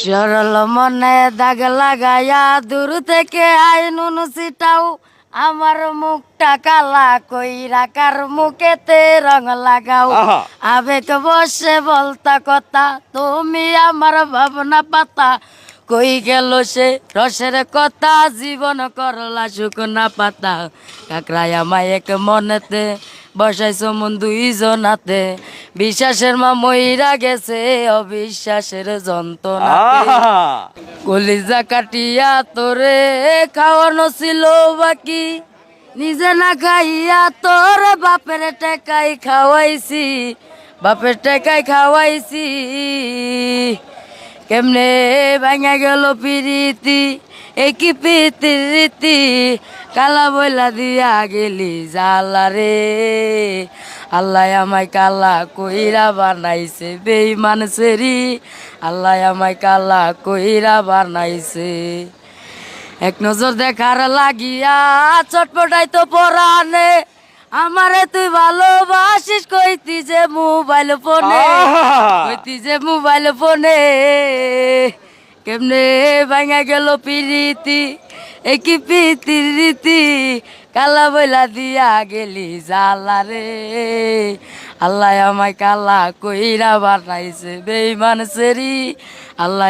সরল মনে দাগ লাগাইয়া দূর থেকে আই নুন ছিটাও আমার মুখটা কালা কইরা কার মুখেতে রং লাগাও আহা আবেগ বসে বলতা কথা তুমি আমার ভাবনা পাতা কই গেল সে রসের কথা জীবন করলা শুকনা পাতা কাকরাই আমায় এক মনেতে বসাইছো মন দুইজনাতে বিশ্বাসের মা মইরা গেছে অবিশ্বাসের যন্ত্রণাতে আহা কলিজা কাটিয়া তোরে খাওয়ানো ছিল বাকি নিজে না খাইয়া তোর বাপের টেকাই খাওয়াইছি বাপের টেকাই খাওয়াইছি কেমনে ভাঙা গেল পিরিতি একই পিতির রীতি কালা বইলা দিয়া গেলি জালা রে আল্লাহ আমায় কালা কইরা বানাইছে বেঈমান সেরি আল্লাহ আমায় কালা কইরা বানাইছে এক নজর দেখার লাগিয়া চটপটাই তো পরানে আমারে তুই ভালোবাসিস কইতি যে মোবাইল ফোনে কইতি যে মোবাইল ফোনে কেমনে ভাঙা গেল পিরিতি একই পিতির রীতি কালা বইলা দিয়া গেলি জালা রে আল্লাহ আমায় কালা কইরা বানাইছে বেঈমান সেরি আল্লাহ